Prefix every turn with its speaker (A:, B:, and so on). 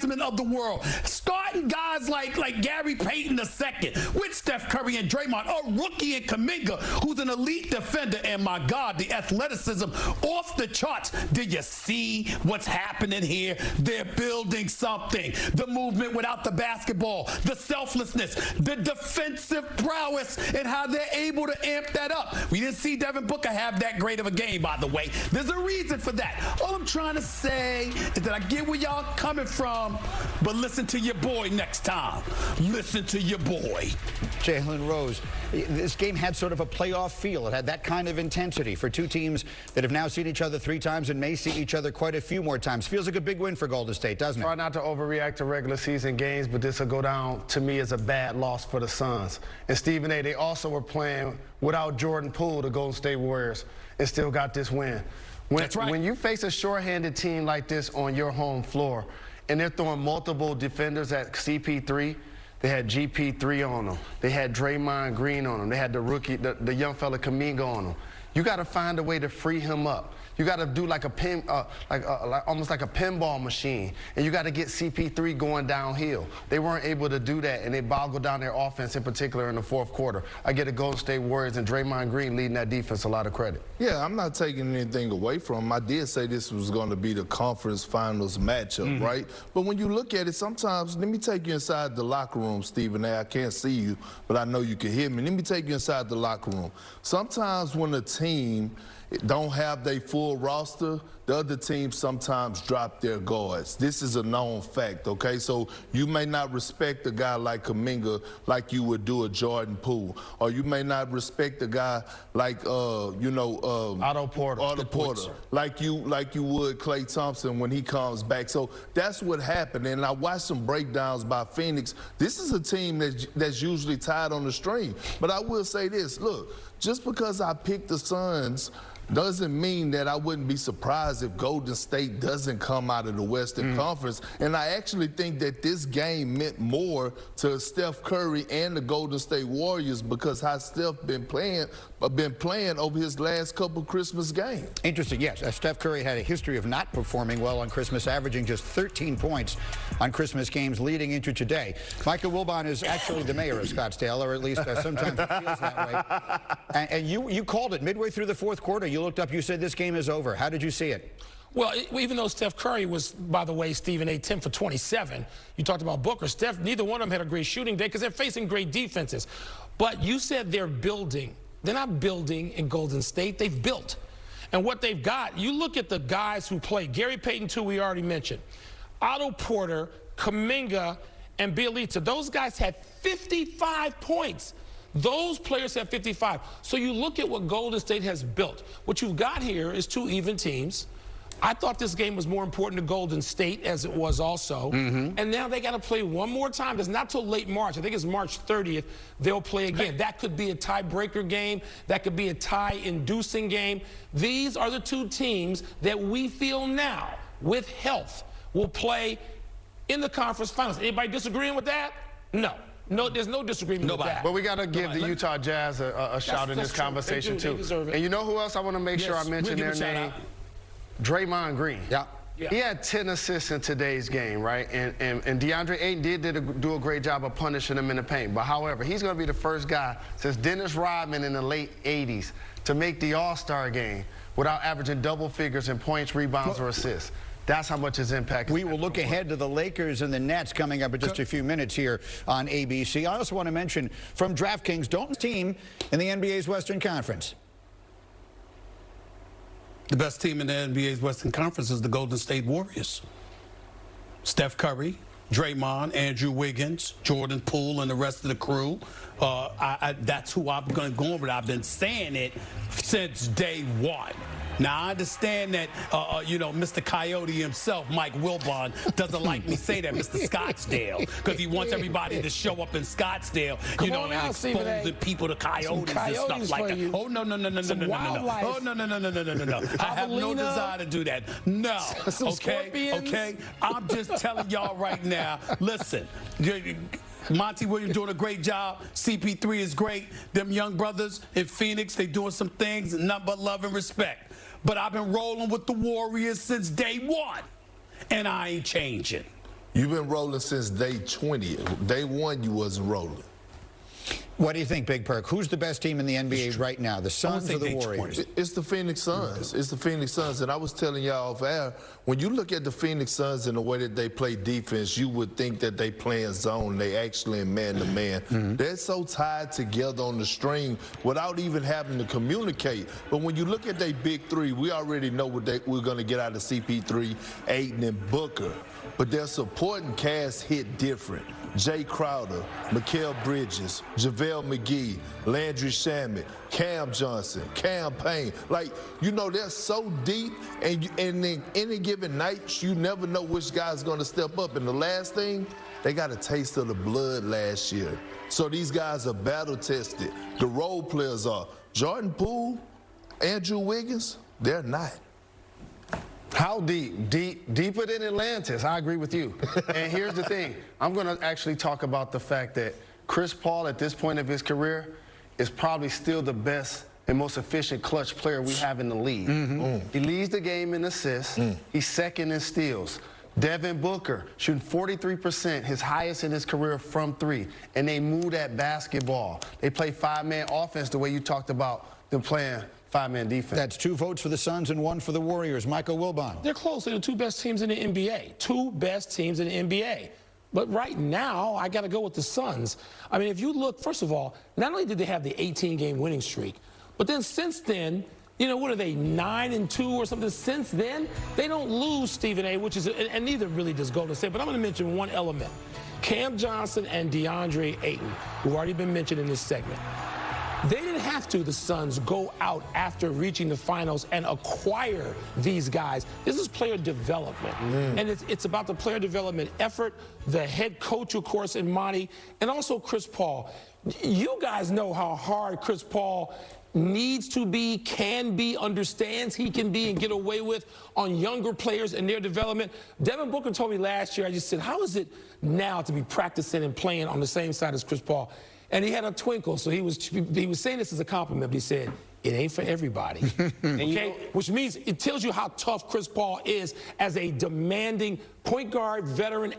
A: of the world, starting guys like Gary Payton II with Steph Curry and Draymond, a rookie in Kuminga who's an elite defender, and my God, the athleticism off the charts. Did you see what's happening here? They're building something. The movement without the basketball, the selflessness, the defensive prowess, and how they're able to amp that up. We didn't see Devin Booker have that great of a game, by the way. There's a reason for that. All I'm trying to say is that I get where y'all coming from, but listen to your boy next time. Listen to your boy.
B: Jalen Rose, this game had sort of a playoff feel. It had that kind of intensity for two teams that have now seen each other 3 times and may see each other quite a few more times. Feels like a big win for Golden State, doesn't it?
C: Try not to overreact to regular season games, but this will go down to me as a bad loss for the Suns. And Stephen A., they also were playing without Jordan Poole, the Golden State Warriors, and still got this win.
A: That's right.
C: When you face a shorthanded team like this on your home floor, and they're throwing multiple defenders at CP3, they had GP3 on them. They had Draymond Green on them. They had the rookie, the young fella Kuminga on them. You got to find a way to free him up. You got to do like a pin, almost like a pinball machine, and you got to get CP3 going downhill. They weren't able to do that, and they boggled down their offense, in particular in the fourth quarter. I get the Golden State Warriors and Draymond Green leading that defense a lot of credit.
D: Yeah, I'm not taking anything away from him. I did say this was going to be the conference finals matchup, right? But when you look at it, sometimes, let me take you inside the locker room, Stephen A. I can't see you, but I know you can hear me. Let me take you inside the locker room. Sometimes when a team don't have their full roster, the other teams sometimes drop their guards. This is a known fact, okay? So you may not respect a guy like Kuminga like you would do a Jordan Poole, or you may not respect a guy like,
C: Otto
D: Porter, like you would Klay Thompson when he comes back. So that's what happened. And I watched some breakdowns by Phoenix. This is a team that's usually tied on the string. But I will say this, look, just because I picked the Suns doesn't mean that I wouldn't be surprised if Golden State doesn't come out of the Western Conference. And I actually think that this game meant more to Steph Curry and the Golden State Warriors because how Steph been playing over his last couple Christmas games.
B: Interesting, yes. Steph Curry had a history of not performing well on Christmas, averaging just 13 points on Christmas games leading into today. Michael Wilbon is actually the mayor of Scottsdale, or at least sometimes it feels that way. And you called it midway through the fourth quarter. You looked up, you said this game is over. How did you see it?
E: Well, even though Steph Curry was, by the way, Stephen A., 10 for 27, you talked about Booker. Steph, neither one of them had a great shooting day because they're facing great defenses. But you said they're building. They're not building in Golden State. They've built. And what they've got, you look at the guys who play. Gary Payton, too, we already mentioned. Otto Porter, Kuminga, and Bielitsa. Those guys had 55 points. Those players have 55. So you look at what Golden State has built. What you've got here is 2 even teams. I thought this game was more important to Golden State, as it was also. And now they got to play one more time. It's not till late March. I think it's March 30th they'll play again. That could be a tiebreaker game. That could be a tie-inducing game. These are the 2 teams that we feel now, with health, will play in the conference finals. Anybody disagreeing with that? No. No, there's no disagreement with that.
C: But we got to give the Utah Jazz a shout in this conversation, too. And you know who else I want to make sure I mention their name? Draymond Green.
B: Yeah.
C: He had 10 assists in today's game, right? And DeAndre Ayton did do a great job of punishing him in the paint. But, however, he's going to be the first guy since Dennis Rodman in the late 80s to make the All-Star game without averaging double figures in points, rebounds, or assists. That's how much his impact is.
B: We will look ahead to the Lakers and the Nets coming up in just a few minutes here on ABC. I also want to mention from DraftKings, Dalton's team in the NBA's Western Conference.
A: The best team in the NBA's Western Conference is the Golden State Warriors. Steph Curry, Draymond, Andrew Wiggins, Jordan Poole, and the rest of the crew. That's who I'm going to go with. I've been saying it since day one. Now, I understand that, Mr. Coyote himself, Mike Wilbon, doesn't like me say that, Mr. Scottsdale, because he wants everybody to show up in Scottsdale, and exposing people to coyotes and stuff like that. Oh, no. Oh, no. I have no desire to do that. No. Okay? I'm just telling y'all right now, listen, Monty Williams doing a great job. CP3 is great. Them young brothers in Phoenix, they doing some things, nothing but love and respect. But I've been rolling with the Warriors since day one, and I ain't changing.
D: You've been rolling since day 20. Day 1, you wasn't rolling.
B: What do you think, Big Perk? Who's the best team in the NBA right now, the Suns or the Warriors?
D: It's the Phoenix Suns. It's the Phoenix Suns. And I was telling y'all off air, when you look at the Phoenix Suns and the way that they play defense, you would think that they play in zone. They actually in man-to-man. They're so tied together on the string without even having to communicate. But when you look at their big three, we already know what we're going to get out of CP3, Ayton, and Booker. But their supporting cast hit different. Jay Crowder, Mikal Bridges, JaVale McGee, Landry Shamet, Cam Johnson, Cam Payne. Like, you know, they're so deep, and then any given night, you never know which guy's going to step up. And the last thing, they got a taste of the blood last year. So these guys are battle-tested. The role players are. Jordan Poole, Andrew Wiggins, they're not.
C: How deep? Deeper than Atlantis. I agree with you. And here's the thing. I'm going to actually talk about the fact that Chris Paul, at this point of his career, is probably still the best and most efficient clutch player we have in the league. He leads the game in assists. He's second in steals. Devin Booker shooting 43%, his highest in his career from 3. And they move that basketball. They play 5-man offense the way you talked about them playing 5-man defense.
B: That's 2 votes for the Suns and 1 for the Warriors. Michael Wilbon.
E: They're close. They're the 2 best teams in the NBA. 2 best teams in the NBA. But right now, I got to go with the Suns. I mean, if you look, first of all, not only did they have the 18-game winning streak, but then since then, you know, what are they, 9-2 or something? Since then, they don't lose, Stephen A., which is, and neither really does Golden State. But I'm going to mention one element. Cam Johnson and DeAndre Ayton, who've already been mentioned in this segment. They didn't have to, the Suns, go out after reaching the finals and acquire these guys. This is player development. And it's about the player development effort, the head coach, of course, in Monty, and also Chris Paul. You guys know how hard Chris Paul needs to be, can be, understands he can be and get away with on younger players and their development. Devin Booker told me last year, I just said, how is it now to be practicing and playing on the same side as Chris Paul? And he had a twinkle, so he was saying this as a compliment, but he said, it ain't for everybody. Okay? Which means it tells you how tough Chris Paul is as a demanding point guard, veteran,